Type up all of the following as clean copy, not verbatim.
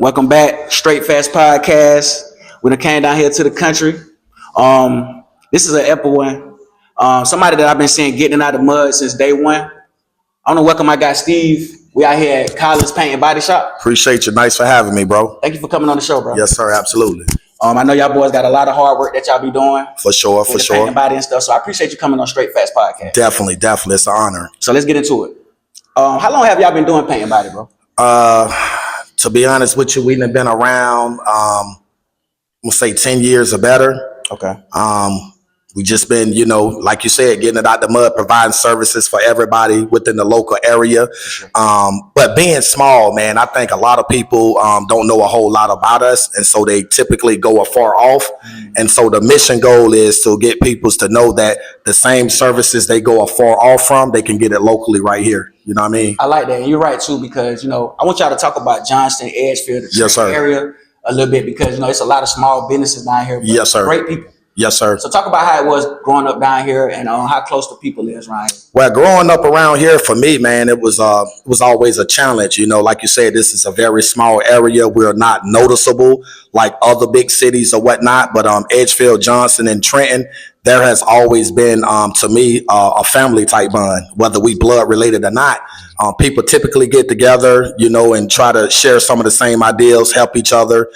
Welcome back, Straight Fast Podcast. We done came down here to the country. This is an epic one. Somebody that I've been seeing getting out of the mud since day one. I want to welcome my guy Steve. We out here at Collins Paint and Body Shop. Appreciate you. Nice for having me, bro. Thank you for coming on the show, bro. Yes, sir. Absolutely. I know y'all boys got a lot of hard work that y'all be doing. For sure, for Paint and sure. body and stuff. So I appreciate you coming on Straight Fast Podcast. Definitely. It's an honor. So let's get into it. How long have y'all been doing paint and body, bro? To be honest with you, we've been around, we'll say 10 years or better. Okay. We just been, like you said, getting it out the mud, providing services for everybody within the local area. But being small, man, I think a lot of people don't know a whole lot about us. And so they typically go afar off. And so the mission goal is to get people to know that the same services they go afar off from, they can get it locally right here. You know what I mean? I like that. And you're right, too, because, I want y'all to talk about Johnston, Edgefield, the Yes, sir. area a little bit because, it's a lot of small businesses down here. But Yes, sir. Great people. Yes, sir. So talk about how it was growing up down here and how close the people is, right? Well, growing up around here for me, man, it was always a challenge. Like you said, this is a very small area. We're not noticeable like other big cities or whatnot. But Edgefield, Johnston, and Trenton, there has always been, to me, a family type bond, whether we blood related or not. People typically get together, and try to share some of the same ideals, help each other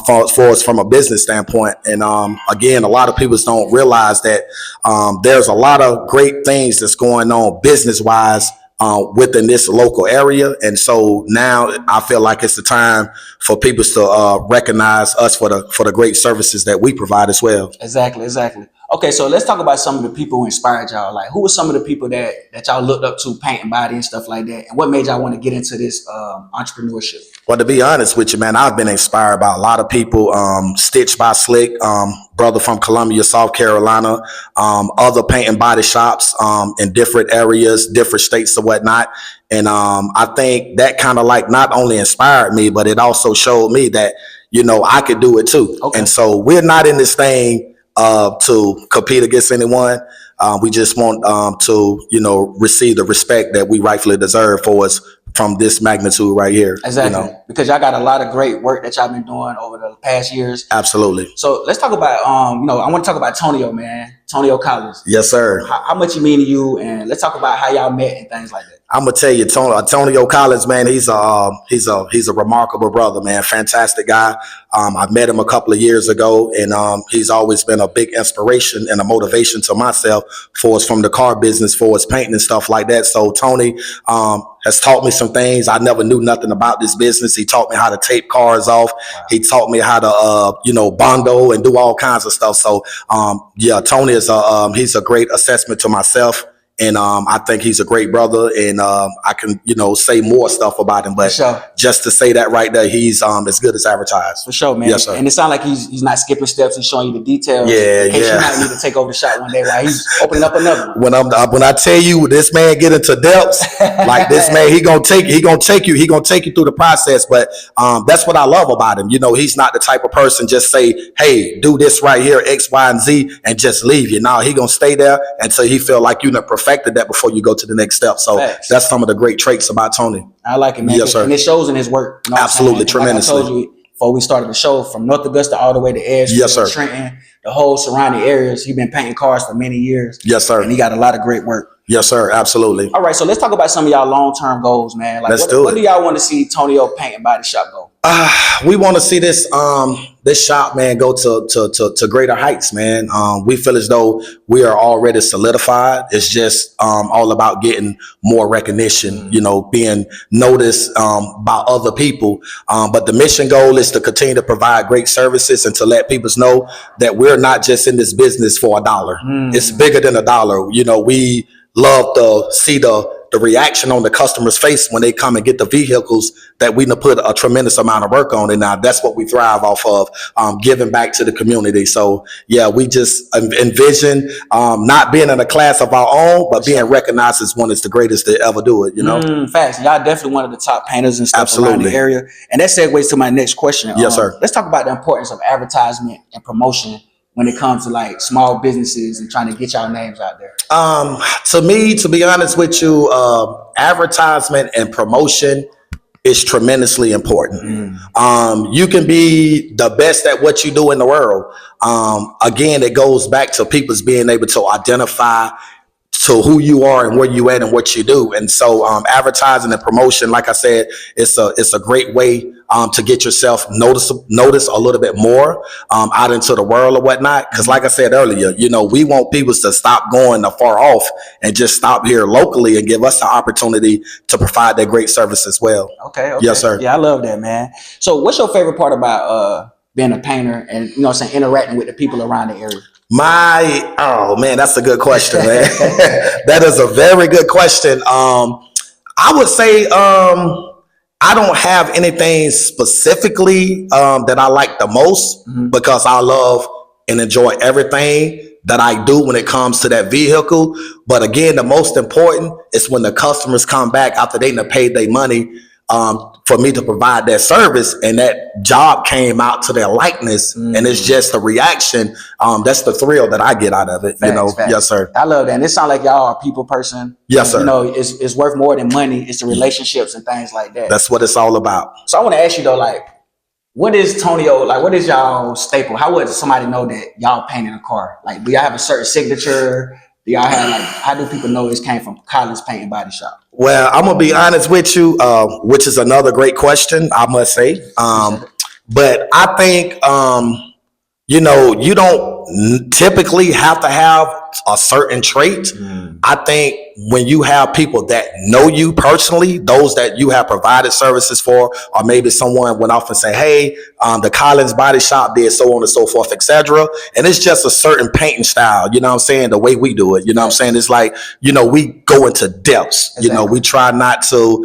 for us from a business standpoint. And again, a lot of people don't realize that there's a lot of great things that's going on business wise within this local area. And so now I feel like it's the time for people to recognize us for the great services that we provide as well. Exactly. Okay, so let's talk about some of the people who inspired y'all. Like, who were some of the people that y'all looked up to, paint and body and stuff like that? And what made y'all want to get into this entrepreneurship? Well, to be honest with you, man, I've been inspired by a lot of people. Stitch by Slick, brother from Columbia, South Carolina, other paint and body shops in different areas, different states and whatnot. And I think that kind of like not only inspired me, but it also showed me that, I could do it too. Okay. And so we're not in this thing to compete against anyone. We just want to, receive the respect that we rightfully deserve for us from this magnitude right here. Exactly. Because y'all got a lot of great work that y'all been doing over the past years. Absolutely. So let's talk about, I want to talk about Tonio, man. Tonio Collins. Yes, sir. How much he mean to you? And let's talk about how y'all met and things like that. I'm gonna tell you, Tonio Collins, man, he's a remarkable brother, man. Fantastic guy. I met him a couple of years ago, and he's always been a big inspiration and a motivation to myself for us from the car business, for us painting and stuff like that. So Tony has taught me some things. I never knew nothing about this business. He taught me how to tape cars off. Wow. He taught me how to bondo and do all kinds of stuff. So Tony is he's a great assessment to myself. And I think he's a great brother, and I can, say more stuff about him. But sure. Just to say that right there, he's as good as advertised. For sure, man. Yes, sir. And it sounds like he's not skipping steps. He's showing you the details. Yeah, in case yeah. You might need to take over the shot one day while he's opening up another one. When I tell you this man get into depths, like this man, he gonna take you through the process. But that's what I love about him. He's not the type of person just say, hey, do this right here, X, Y, and Z, and just leave you. Now he gonna stay there until he feel like you perfected that before you go to the next step. So that's some of the great traits about Tony. I like it, man. Yes, sir. And it shows in his work. Absolutely, tremendously. Like I told you before we started the show, from North Augusta all the way to Edgefield, yes, sir. Trenton, the whole surrounding areas. He's been painting cars for many years. Yes, sir. And he got a lot of great work. Yes, sir. Absolutely. All right, so let's talk about some of y'all long-term goals, man. Like, what do y'all want to see Tonio Paint and Body Shop go? We want to see this shop, man, go to greater heights, man. We feel as though we are already solidified. It's just all about getting more recognition, being noticed by other people. But the mission goal is to continue to provide great services and to let people know that we're not just in this business for a dollar. It's bigger than a dollar. We love to see the reaction on the customer's face when they come and get the vehicles that we put a tremendous amount of work on. And now that's what we thrive off of, giving back to the community. So yeah, we just envision not being in a class of our own, but being recognized as one that's the greatest to ever do it, Facts. Y'all definitely one of the top painters and stuff Absolutely. Around the area. And that segues to my next question. Yes, sir. Let's talk about the importance of advertisement and promotion when it comes to like small businesses and trying to get y'all names out there? To me, to be honest with you, advertisement and promotion is tremendously important. You can be the best at what you do in the world. Again, it goes back to people's being able to identify to who you are and where you at and what you do. And so advertising and promotion, like I said, it's a great way to get yourself notice a little bit more out into the world or whatnot. Because like I said earlier, you know, we want people to stop going afar off and just stop here locally and give us the opportunity to provide that great service as well. Okay. Yes, sir. Yeah, I love that, man. So what's your favorite part about being a painter and, you know what I'm saying, interacting with the people around the area? Oh man, that's a good question, man. That is a very good question. I would say I don't have anything specifically that I like the most because I love and enjoy everything that I do when it comes to that vehicle. But again, the most important is when the customers come back after they done paid their money for me to provide that service, and that job came out to their likeness, and it's just a reaction. That's the thrill that I get out of it. Facts. Yes, sir. I love that. And it sounds like y'all are a people person. Yes, sir. You know, it's worth more than money. It's the relationships and things like that. That's what it's all about. So I want to ask you though, like, what is Tonio, like, what is y'all staple? How would somebody know that y'all painted a car? Like, do y'all have a certain signature? Do y'all have, like, how do people know this came from Collins Paint and Body Shop? Well, I'm gonna be honest with you, which is another great question, I must say. But I think you know, you don't typically have to have a certain trait. I think when you have people that know you personally, those that you have provided services for, or maybe someone went off and say, hey, the Collins Body Shop did so on and so forth, etc. And it's just a certain painting style, you know what I'm saying? The way we do it, you know what I'm saying? It's like, you know, we go into depths, you know, we try not to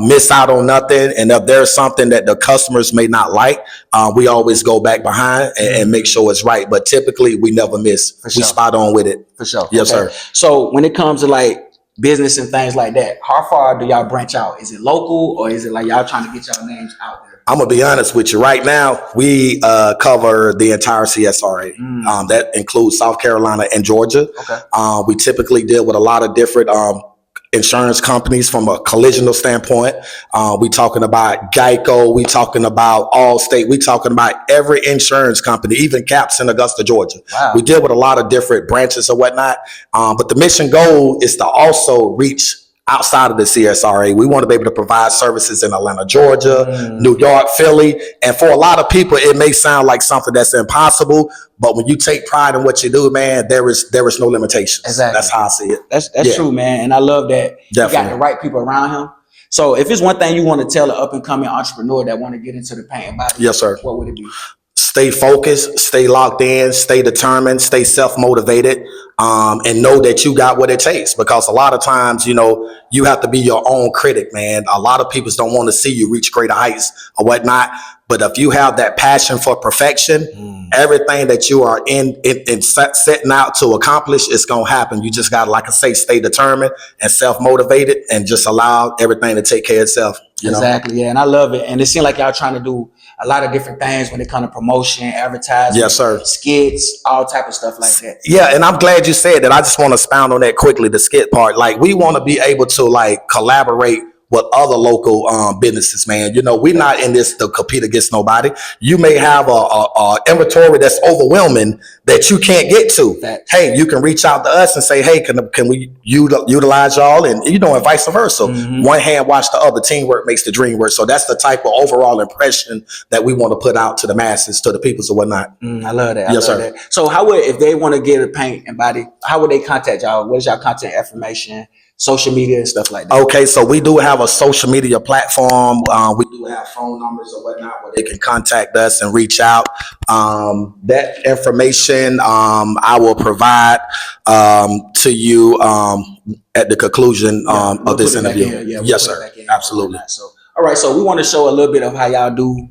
miss out on nothing. And if there's something that the customers may not like, we always go back behind and make sure it's right. But typically we never miss. We spot on with it. For sure. Yes, sir. So when it comes to like business and things like that, how far do y'all branch out? Is it local or is it like y'all trying to get y'all names out there? I'm gonna be honest with you. Right now, we cover the entire CSRA. That includes South Carolina and Georgia. Okay. We typically deal with a lot of different insurance companies from a collisional standpoint. We talking about Geico. We talking about Allstate. We talking about every insurance company, even Caps in Augusta, Georgia. Wow. We deal with a lot of different branches or whatnot. But the mission goal is to also reach outside of the CSRA. We want to be able to provide services in Atlanta, Georgia, New York, Philly. And for a lot of people, it may sound like something that's impossible, but when you take pride in what you do, man, there is no limitations. Exactly. That's how I see it. That's true, man. And I love that you got the right people around him. So if it's one thing you want to tell an up and coming entrepreneur that want to get into the paint and body, yes, sir, what would it be? Stay focused, stay locked in, stay determined, stay self-motivated, and know that you got what it takes. Because a lot of times, you know, you have to be your own critic, man. A lot of people don't want to see you reach greater heights or whatnot. But if you have that passion for perfection, everything that you are setting out to accomplish is going to happen. You just got to, like I say, stay determined and self-motivated and just allow everything to take care of itself. You know? Exactly. Yeah. And I love it. And it seems like y'all trying to do a lot of different things when it comes to promotion, advertising, yes, sir, skits, all type of stuff like that. Yeah, and I'm glad you said that. I just want to expound on that quickly, the skit part. Like, we want to be able to like collaborate with other local businesses, man. You know, we're not in this to compete against nobody. You may have a inventory that's overwhelming that you can't get to. Facts. Hey, you can reach out to us and say, hey, can we utilize y'all? And, you know, and vice versa. One hand wash the other. Teamwork makes the dream work. So that's the type of overall impression that we want to put out to the masses, to the peoples or whatnot. I love that. Yes, sir. That. So how would, if they want to get a paint and body, how would they contact y'all? What is y'all contact information? Social media and stuff like that. Okay, so we do have a social media platform. We do have phone numbers or whatnot where they can contact us and reach out. That information I will provide to you at the conclusion of this interview. Yes, sir. Absolutely. So, all right, so we want to show a little bit of how y'all do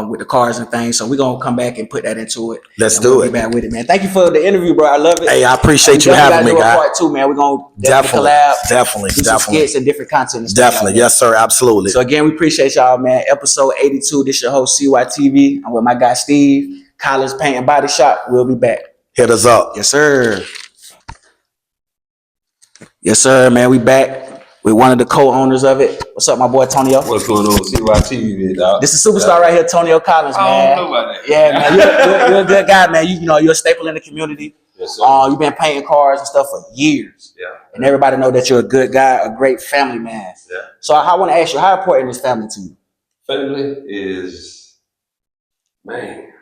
with the cars and things. So we're gonna come back and put that into it. Let's do it. Back with it, man. Thank you for the interview, bro. I love it. Hey, I appreciate you having me, guys. Part two, man. We're gonna definitely collab, definitely, do some skits and different content. And definitely, yes, sir. Absolutely. So again, we appreciate y'all, man. Episode 82. This your host CYTV. I'm with my guy Steve, Collins Paint and Body Shop. We'll be back. Hit us up. Yes, sir. Yes, sir, man. We back with with one of the co-owners of it. What's up, my boy Tonio? What's going on? CYT, dog. This is superstar right here, Tonio Collins, man. I don't know about that. Yeah, man, you're a good guy, man. You know, you're a staple in the community. Yes, sir. You've been painting cars and stuff for years. Yeah. And everybody know that you're a good guy, a great family man. Yeah. So I want to ask you, how important is family to you? Family is, man,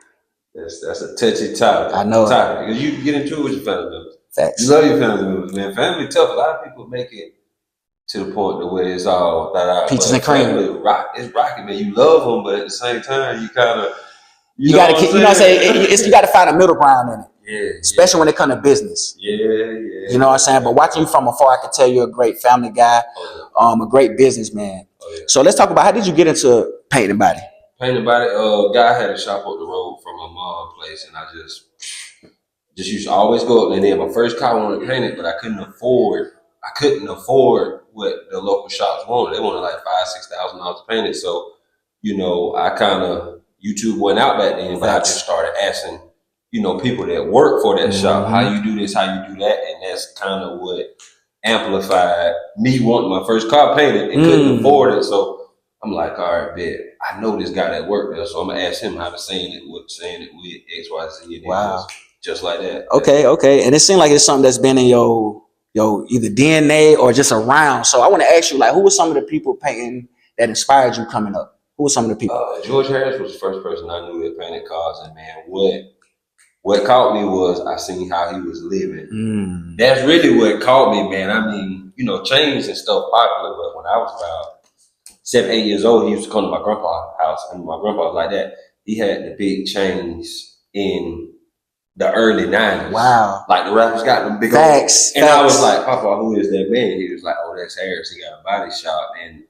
that's a touchy topic. I know. Because you get into it with your family members. Facts. You love your family members, man. Family tough. A lot of people make it to the point to where it's all that peaches and cream. It's rocky, man. You love them, but at the same time, you kind of you got to keep. You know what I'm saying? You got to find a middle ground in it. Yeah. Especially when it comes to business. Yeah. You know what I'm saying? But watching you from afar, I can tell you're a great family guy, a great businessman. Oh, yeah. So let's talk about, how did you get into painting and body? Painting body. Guy had a shop up the road from my mom's place, and I just used to always go up there. And then my first car I wanted to paint it, but I couldn't afford what the local shops wanted. They wanted like $5,000-$6,000 to paint it. So, you know, I kind of YouTube went out back then, but I just started asking, you know, people that work for that shop, how you do this, how you do that, and that's kind of what amplified me wanting my first car painted and couldn't afford it. So I'm like, all right, bet. I know this guy that worked there, so I'm gonna ask him how to saying it with X, Y, Z. Wow. Just like that. Okay. And it seemed like it's something that's been in your either DNA or just around. So I want to ask you, like, who were some of the people painting that inspired you coming up? Who were some of the people? George Harris was the first person I knew that painted cars, and man, what caught me was I seen how he was living. That's really what caught me, man. I mean, you know, chains and stuff popular, but when I was about 7, 8 years old, he used to come to my grandpa's house, and my grandpa was like that. He had the big chains in the early 90s. Wow. Like the rappers got them big Facts. old. And I was like, Papa, who is that man? He was like, oh, that's Harris. He got a body shop. And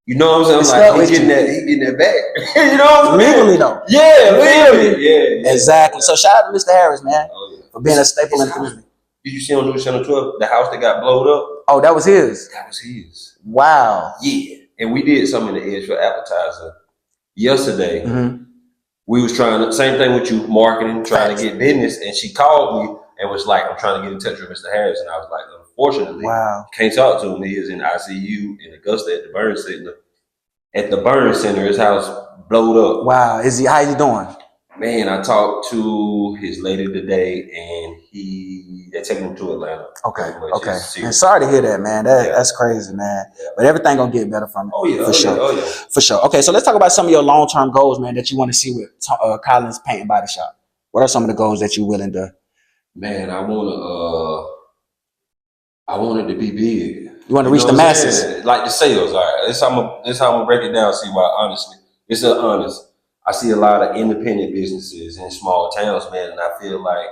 you know what I'm saying? I'm like, he getting that back. You know what I'm saying? Legally though. Yeah, legally. Yeah. Exactly. So shout out to Mr. Harris, man, for being a staple in the community. Did you see on News Channel 12 the house that got blowed up? Oh, that was his? That was his. Wow. Yeah. And we did something in the Edgefield Appetizer yesterday. We was trying to, same thing with you, marketing, trying to get business. And she called me and was like, I'm trying to get in touch with Mr. Harris. And I was like, unfortunately, can't talk to him. He is in ICU in Augusta at the burn center. At the burn center, his house blowed up. Wow. How you doing? Man, I talked to his lady today, and they're taking him to Atlanta. Okay. And sorry to hear that, man. That's crazy, man. Yeah. But everything gonna get better from it. For sure. Okay, so let's talk about some of your long-term goals, man, that you want to see with Collins Paint and Body Shop. What are some of the goals that you're willing to? Man, I want it to be big. You want to reach the masses, like the sales. All right, this how I'm gonna break it down. See why? Honestly, it's honest. I see a lot of independent businesses in small towns, man, and I feel like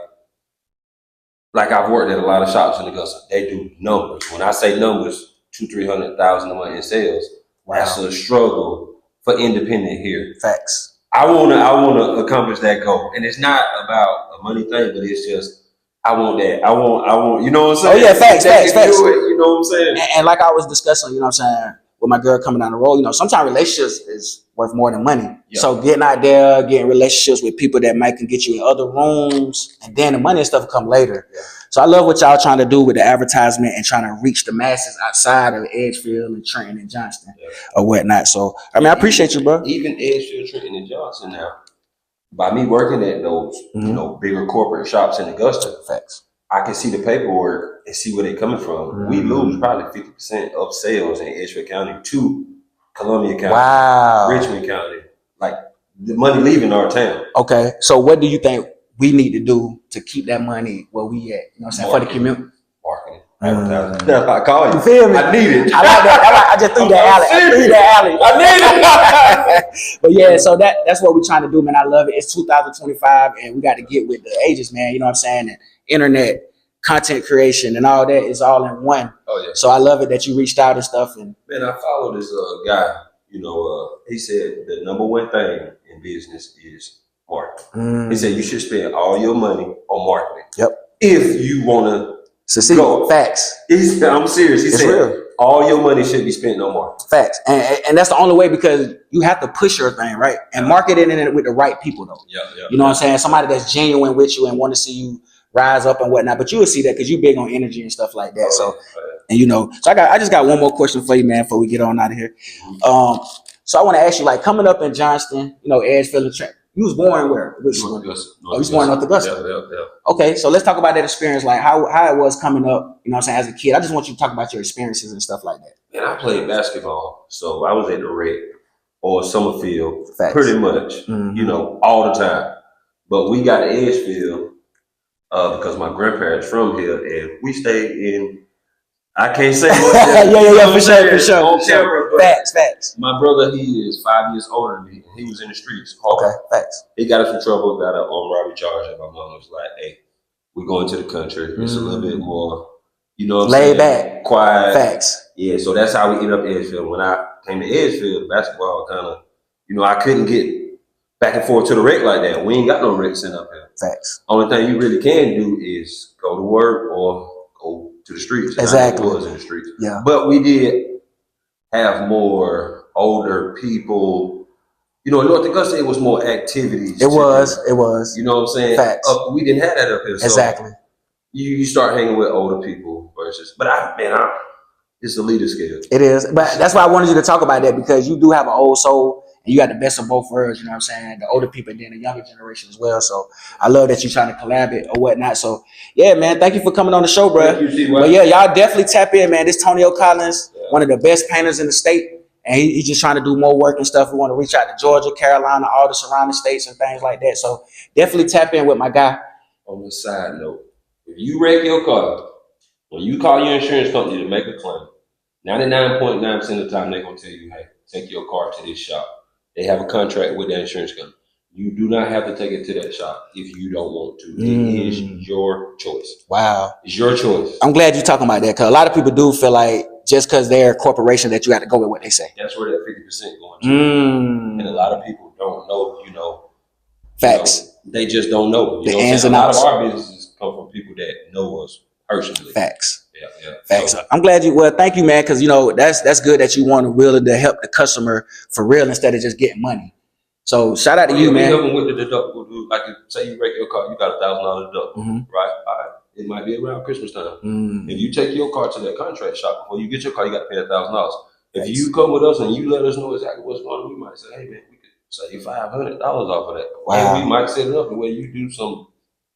I've worked at a lot of shops in Augusta. They do numbers. When I say numbers, 200,000-300,000 a month in sales. Wow. That's a struggle for independent here. Facts. I wanna accomplish that goal, and it's not about a money thing, but it's just I want that. I want. You know what I'm saying? Oh yeah, facts. You know what I'm saying? And like I was discussing, you know what I'm saying, with my girl coming down the road, you know, sometimes relationships is worth more than money. Yeah. So getting out there, getting relationships with people that might can get you in other rooms, and then the money and stuff will come later. Yeah. So I love what y'all trying to do with the advertisement and trying to reach the masses outside of Edgefield and Trenton and Johnston or whatnot. So I mean, I appreciate you, bro. Even Edgefield, Trenton, and Johnston now, by me working at those, you know, bigger corporate shops in Augusta, facts, I can see the paperwork and see where they're coming from. We lose probably 50% of sales in Edgefield County to Columbia County, Richmond County, like the money leaving our town. Okay, so what do you think we need to do to keep that money where we at? You know what I'm saying? For the community. Marketing. Advertising. That's why I call you. You feel me? I need it. I like that. I just threw that alley. I need it. But yeah, so that's what we're trying to do, man. I love it. It's 2025, and we got to get with the ages, man. You know what I'm saying? And internet, content creation, and all that is all in one. Oh yeah. So I love it that you reached out and stuff. And man, I follow this guy. You know, he said the number one thing in business is marketing. He said you should spend all your money on marketing. Yep. If you want to succeed. Facts. I'm serious. He said real. All your money should be spent on marketing. Facts. And that's the only way, because you have to push your thing, right? And market it with the right people, though. Yeah. You know what I'm saying? Somebody that's genuine with you and want to see you rise up and whatnot. But you will see that because you're big on energy and stuff like that. And so I just got one more question for you, man, before we get on out of here. So I want to ask you, like, coming up in Johnston, Edgefield and Trent, you was born where? Which North one? Augusta. Oh, you was born in North Augusta. Yeah. Okay, so let's talk about that experience, like how it was coming up, as a kid. I just want you to talk about your experiences and stuff like that. And I played basketball, so I was at the Rec or Summerfield Facts. pretty much, Mhm. all the time. But we got to Edgefield because my grandparents from here, and we stayed in. I can't say much. yeah, for On sure. camera, but Facts. my brother, he is 5 years older than me, and he was in the streets. Okay, facts. He got us in trouble, got an armed robbery charge, and my mom was like, "Hey, we're going to the country. It's a little bit more, what I'm Laid saying? back. Quiet." Facts. Yeah, so that's how we ended up at Edgefield. When I came to Edgefield, basketball kind of, I couldn't get back and forth to the Rec like that. We ain't got no Rec sitting up here. Facts. Only thing you really can do is go to work or go to the streets. And Exactly. I was in the streets. Yeah. But we did have more older people. In North Augusta, it was more activities. It was. You know what I'm saying? Facts. We didn't have that up here. So Exactly. You start hanging with older people versus, but it's a leader skill. It is. But that's why I wanted you to talk about that, because you do have an old soul and you got the best of both worlds, you know what I'm saying? The older people and then the younger generation as well. So I love that you're trying to collaborate or whatnot. So yeah, man, thank you for coming on the show, bro. Thank you, T-Y. But yeah, y'all definitely tap in, man. This Tonio Collins, one of the best painters in the state. And he's just trying to do more work and stuff. We want to reach out to Georgia, Carolina, all the surrounding states and things like that. So definitely tap in with my guy. On the side note, if you wreck your car, when you call your insurance company to make a claim, 99.9% of the time they're going to tell you, hey, take your car to this shop. They have a contract with that insurance company. You do not have to take it to that shop if you don't want to. It is your choice. Wow. It's your choice. I'm glad you're talking about that, because a lot of people do feel like just because they're a corporation that you have to go with what they say. That's where that 50% going to. And a lot of people don't know, Facts. They just don't know. The ins and a lot outs. of our businesses come from people that know us personally. Facts. Yeah. Facts. So, I'm glad thank you, man, because that's good that you want to willing to help the customer for real instead of just getting money. So shout out to you, man. We help them with the deductible. Like say you wreck your car, you got $1,000 deductible, right? All right. It might be around Christmas time. If you take your car to that contract shop before you get your car, you got to pay $1,000. If you come with us and you let us know exactly what's going on, we might say, hey man, we could save $500 off of that. Wow. And we might set it up the way you do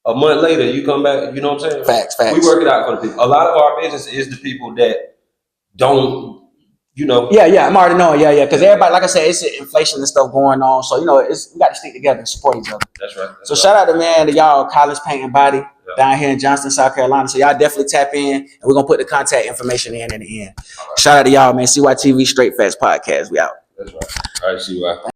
a month later, you come back, you know what I'm saying? Facts. We work it out for the people. A lot of our business is the people that don't, Yeah, I'm already knowing. Yeah, because everybody, like I said, it's inflation and stuff going on. So, we got to stick together and support each other. That's right. So shout out to y'all, Collins Paint and Body down here in Johnston, South Carolina. So y'all definitely tap in, and we're going to put the contact information in the end. Right. Shout out to y'all, man. CYTV Straight Facts Podcast. We out. That's right. All right, CY.